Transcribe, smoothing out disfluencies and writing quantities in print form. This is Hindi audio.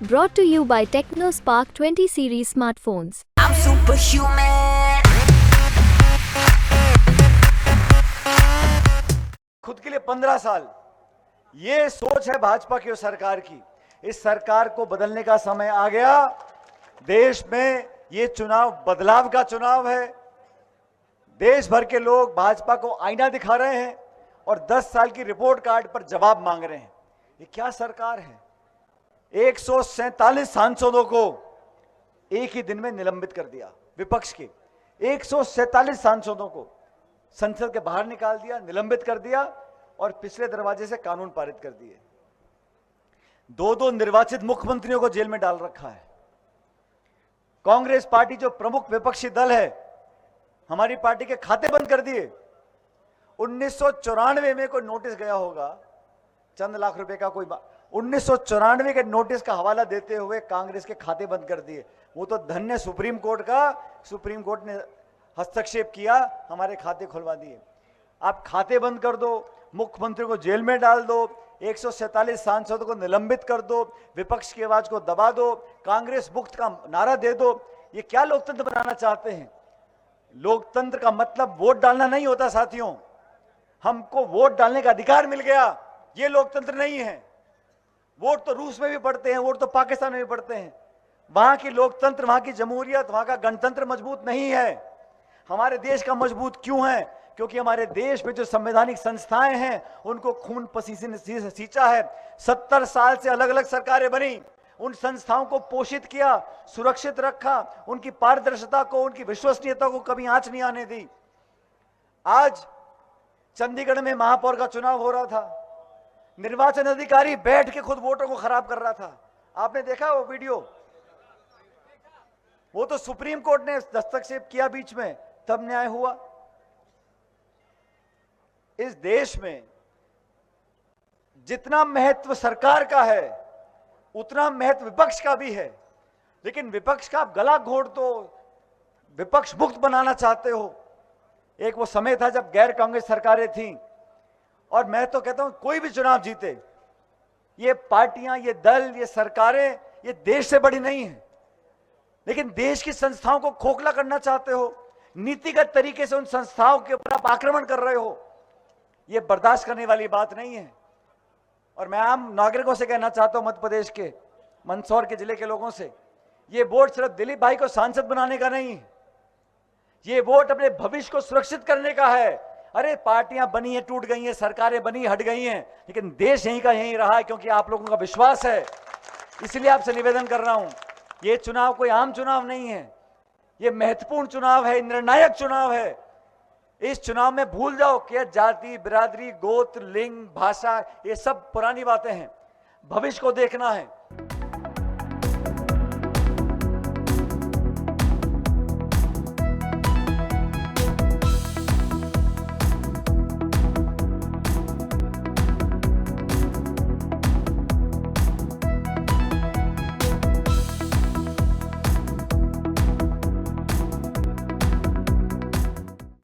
Brought to you by TechnoSpark 20 series smartphones. I'm superhuman. खुद के लिए 15 साल, ये सोच है भाजपा की और सरकार की। इस सरकार को बदलने का समय आ गया। देश में ये चुनाव बदलाव का चुनाव है। देश भर के लोग भाजपा को आईना दिखा रहे हैं और 10 साल की रिपोर्ट कार्ड पर जवाब मांग रहे हैं। ये क्या सरकार है? 147 सांसदों को एक ही दिन में निलंबित कर दिया। विपक्ष के 147 सांसदों को संसद के बाहर निकाल दिया, निलंबित कर दिया और पिछले दरवाजे से कानून पारित कर दिए। दो निर्वाचित मुख्यमंत्रियों को जेल में डाल रखा है। कांग्रेस पार्टी जो प्रमुख विपक्षी दल है, हमारी पार्टी के खाते बंद कर दिए। 1994 में कोई नोटिस गया होगा, चंद लाख रुपए का कोई 1994 के नोटिस का हवाला देते हुए कांग्रेस के खाते बंद कर दिए। वो तो धन्य सुप्रीम कोर्ट का, सुप्रीम कोर्ट ने हस्तक्षेप किया, हमारे खाते खुलवा दिए। आप खाते बंद कर दो, मुख्यमंत्री को जेल में डाल दो, 147 सांसदों को निलंबित कर दो, विपक्ष की आवाज को दबा दो, कांग्रेस मुक्त का नारा दे दो। ये क्या लोकतंत्र बनाना चाहते हैं? लोकतंत्र का मतलब वोट डालना नहीं होता साथियों। हमको वोट डालने का अधिकार मिल गया, ये लोकतंत्र नहीं है। वोट तो रूस में भी पड़ते हैं, वोट तो पाकिस्तान में भी पड़ते हैं। वहां की लोकतंत्र, वहां की जमहूरियत, वहां का गणतंत्र मजबूत नहीं है। हमारे देश का मजबूत क्यों है? क्योंकि हमारे देश में जो संवैधानिक संस्थाएं हैं उनको खून पसीने से सींचा है। 70 साल से अलग अलग सरकारें बनी, उन संस्थाओं को पोषित किया, सुरक्षित रखा, उनकी पारदर्शिता को, उनकी विश्वसनीयता को कभी आंच नहीं आने दी। आज चंडीगढ़ में महापौर का चुनाव हो रहा था, निर्वाचन अधिकारी बैठ के खुद वोटों को खराब कर रहा था। आपने देखा वो वीडियो? वो तो सुप्रीम कोर्ट ने हस्तक्षेप किया बीच में, तब न्याय हुआ। इस देश में जितना महत्व सरकार का है उतना महत्व विपक्ष का भी है, लेकिन विपक्ष का आप गला घोट दो, विपक्ष मुक्त बनाना चाहते हो। एक वो समय था जब गैर कांग्रेस सरकारें थीं, और मैं तो कहता हूं कोई भी चुनाव जीते, ये पार्टियां, ये दल, ये सरकारें, ये देश से बड़ी नहीं है, लेकिन देश की संस्थाओं को खोखला करना चाहते हो, नीतिगत तरीके से उन संस्थाओं के ऊपर आप आक्रमण कर रहे हो। ये बर्दाश्त करने वाली बात नहीं है। और मैं आम नागरिकों से कहना चाहता हूं, मध्य प्रदेश के मंदसौर के जिले के लोगों से, ये वोट सिर्फ दिलीप भाई को सांसद बनाने का नहीं है, ये वोट अपने भविष्य को सुरक्षित करने का है। अरे पार्टियां बनी है, टूट गई हैं, सरकारें बनी हट गई हैं, लेकिन देश यहीं का यहीं रहा है, क्योंकि आप लोगों का विश्वास है। इसलिए आपसे निवेदन कर रहा हूं, ये चुनाव कोई आम चुनाव नहीं है, ये महत्वपूर्ण चुनाव है, निर्णायक चुनाव है। इस चुनाव में भूल जाओ कि जाति, बिरादरी, गोत्र, लिंग, भाषा, ये सब पुरानी बातें हैं। भविष्य को देखना है।